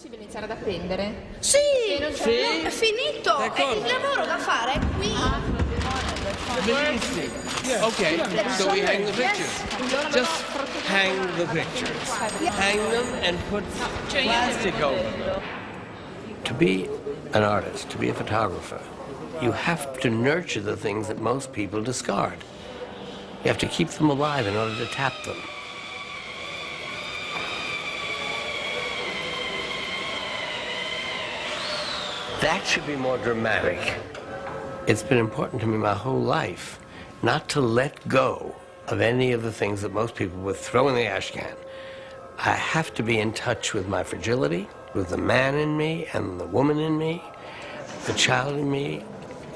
possibile iniziare ad appendere? Sì, Sì. è finito. D'accordo. Il lavoro da fare è qui. Benissimo. Okay, so we hang the pictures. Just hang the pictures. Hang them and put plastic over them. To be an artist, to be a photographer, you have to nurture the things that most people discard. You have to keep them alive in order to tap them. That should be more dramatic. It's been important to me my whole life not to let go of any of the things that most people would throw in the ash can. I have to be in touch with my fragility, with the man in me and the woman in me, the child in me,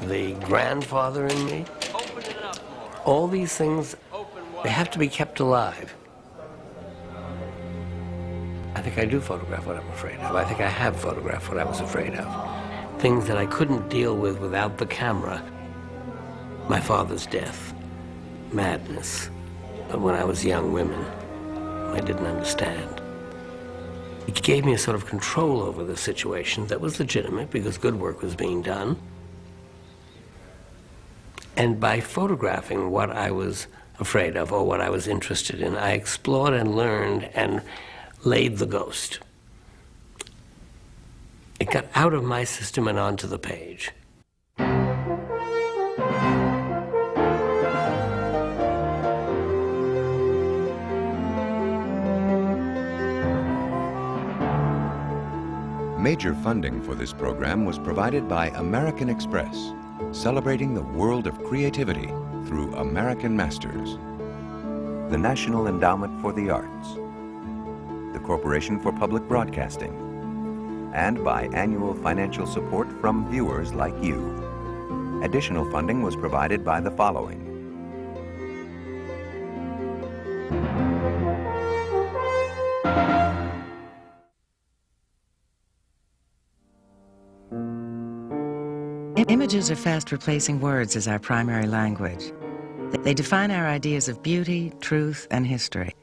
the grandfather in me. All these things, they have to be kept alive. I think I do photograph what I'm afraid of. I think I have photographed what I was afraid of. Things that I couldn't deal with without the camera. My father's death, madness. But when I was young, women, I didn't understand. It gave me a sort of control over the situation that was legitimate because good work was being done. And by photographing what I was afraid of or what I was interested in, I explored and learned and laid the ghost. It got out of my system and onto the page. Major funding for this program was provided by American Express, celebrating the world of creativity through American masters. The National Endowment for the Arts, the Corporation for Public Broadcasting, and by annual financial support from viewers like you. Additional funding was provided by the following. Images are fast replacing words as our primary language. They define our ideas of beauty, truth, and history.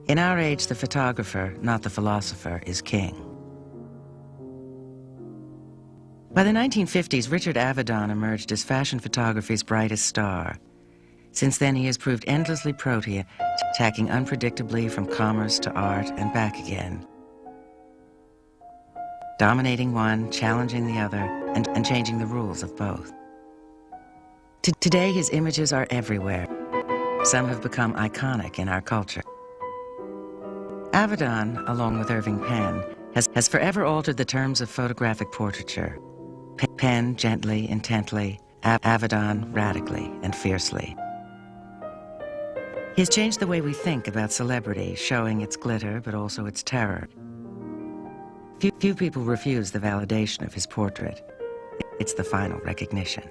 In our age, the photographer, not the philosopher, is king. By the 1950s, Richard Avedon emerged as fashion photography's brightest star. Since then, he has proved endlessly protean, tacking unpredictably from commerce to art and back again. Dominating one, challenging the other, and changing the rules of both. Today, his images are everywhere. Some have become iconic in our culture. Avedon, along with Irving Penn, has forever altered the terms of photographic portraiture. Penn gently, intently, Avedon radically and fiercely. He has changed the way we think about celebrity, showing its glitter but also its terror. Few people refuse the validation of his portrait. It's the final recognition.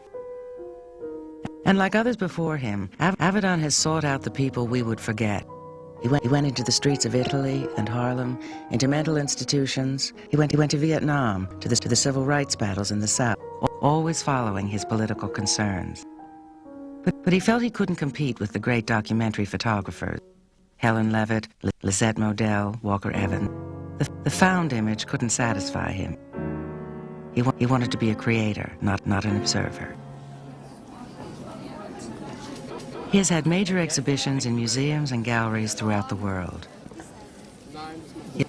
And like others before him, Avedon has sought out the people we would forget. He went into the streets of Italy and Harlem, into mental institutions. He went to Vietnam, to the civil rights battles in the South, always following his political concerns. But he felt he couldn't compete with the great documentary photographers, Helen Levitt, Lisette Modell, Walker Evans. The found image couldn't satisfy him. He wanted to be a creator, not an observer. He has had major exhibitions in museums and galleries throughout the world.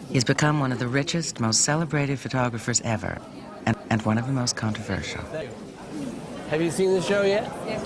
He's become one of the richest, most celebrated photographers ever, and one of the most controversial. Have you seen the show yet? Yes.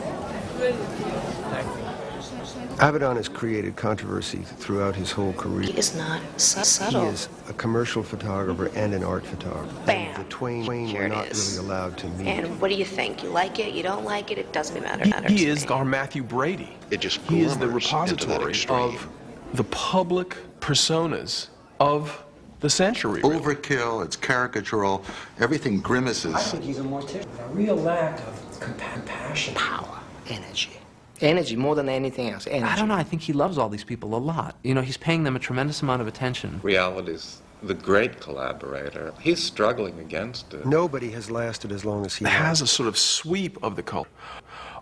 Avedon has created controversy throughout his whole career. He is not subtle. He is a commercial photographer and an art photographer. Bam. The twain Here were it not is. really allowed to meet. And what do you think? You like it? You don't like it? It doesn't matter. He is our Matthew Brady. It just He is the glimmers into that repository extreme. of the public personas of the century. Really. Overkill, it's caricatural, everything grimaces. I think he's a mortician. A real lack of compassion. Power, energy. Energy more than anything else. Energy. I don't know. I think he loves all these people a lot. You know, he's paying them a tremendous amount of attention. Reality's the great collaborator. He's struggling against it. Nobody has lasted as long as he has a sort of sweep of the culture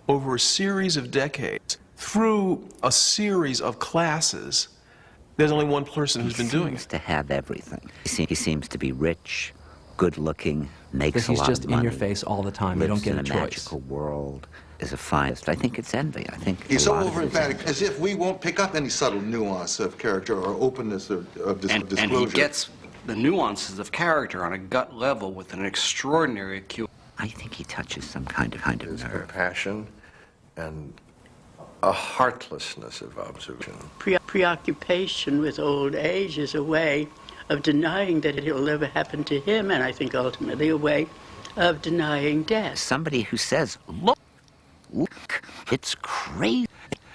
over a series of decades through a series of classes There's only one person who's been doing He seems it. to have everything. He seems to be rich, good-looking, makes a He's lot just of money. in your face all the time. You don't get a lives in choice. magical world. Is a finest. I think it's envy. I think He's a so lot of it is over-emphatic, envy. as if we won't pick up any subtle nuance of character or openness of disclosure. And he gets the nuances of character on a gut level with an extraordinary acuity. I think he touches some kind of nerve. Compassion and a heartlessness of observation. Preoccupation with old age is a way of denying that it will ever happen to him, and I think ultimately a way of denying death. Somebody who says, look, it's crazy.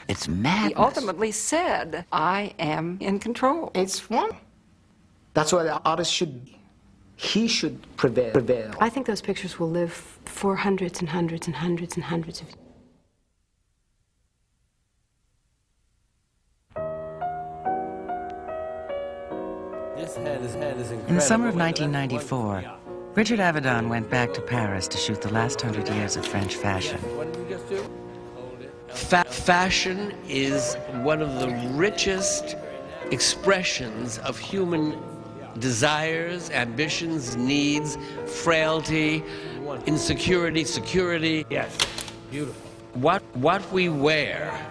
It's madness. He ultimately said, I am in control. It's one. That's why the artist should be. He should prevail. I think those pictures will live for hundreds and hundreds and hundreds and hundreds of years. In the summer of 1994, Richard Avedon went back to Paris to shoot the last 100 years of French fashion. Fashion is one of the richest expressions of human desires, ambitions, needs, frailty, insecurity, security. Yes, beautiful. What we wear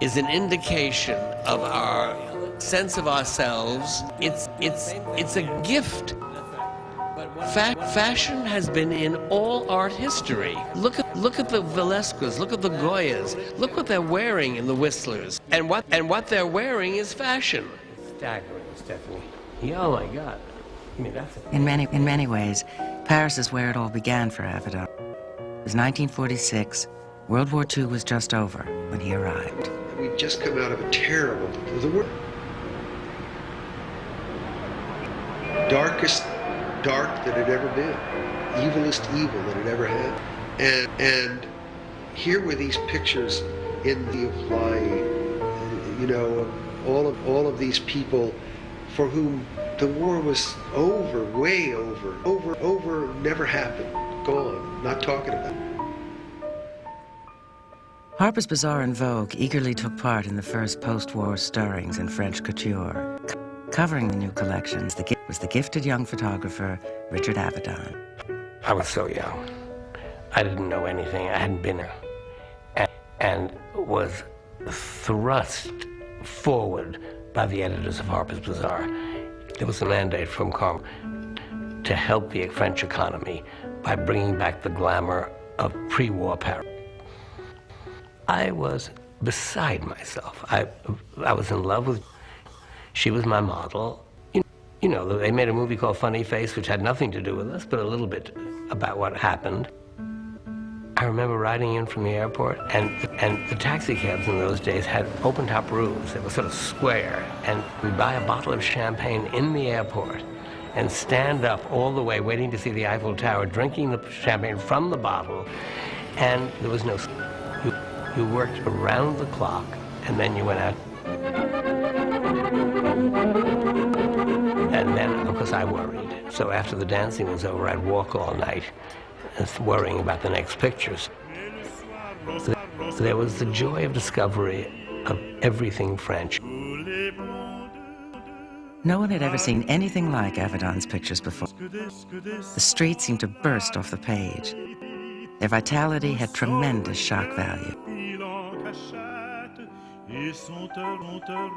is an indication of our sense of ourselves. It's a gift. Fashion has been in all art history. Look at the Velasquez, look at the Goyas, look what they're wearing in the Whistlers. And what they're wearing is fashion. Staggering, Stephanie. Oh my God. I mean, that's In many ways, Paris is where it all began for Avedon. It was 1946. World War II was just over when he arrived. We'd just come out of a terrible, the world. Darkest dark that had ever been, evilest evil that it ever had. And here were these pictures in the flying, you know, all of these people for whom the war was over, way over, never happened, gone, not talking about it. Harper's Bazaar and Vogue eagerly took part in the first post-war stirrings in French couture. Covering the new collections was the gifted young photographer, Richard Avedon. I was so young. I didn't know anything. I hadn't been there. And was thrust forward by the editors of Harper's Bazaar. There was a mandate from Carmen to help the French economy by bringing back the glamour of pre-war Paris. I was beside myself. I was in love with. She was my model. You know, they made a movie called Funny Face, which had nothing to do with us, but a little bit about what happened. I remember riding in from the airport, and the taxi cabs in those days had open-top roofs. They were sort of square, and we'd buy a bottle of champagne in the airport and stand up all the way waiting to see the Eiffel Tower, drinking the champagne from the bottle, and there was no... You worked around the clock, and then you went out. And then, of course, I worried. So after the dancing was over, I'd walk all night, worrying about the next pictures. So there was the joy of discovery of everything French. No one had ever seen anything like Avedon's pictures before. The streets seemed to burst off the page. Their vitality had tremendous shock value.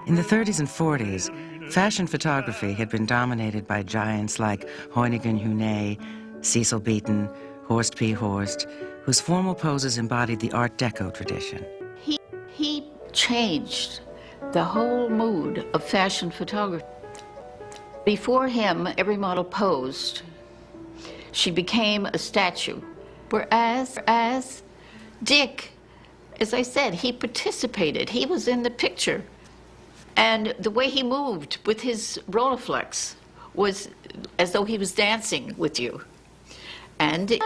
In the 30s and 40s, fashion photography had been dominated by giants like Hoyningen Hunet, Cecil Beaton, Horst P. Horst, whose formal poses embodied the Art Deco tradition. He changed the whole mood of fashion photography. Before him, every model posed. She became a statue. Whereas Dick, as I said, he participated. He was in the picture. And the way he moved with his Rolleiflex was as though he was dancing with you. And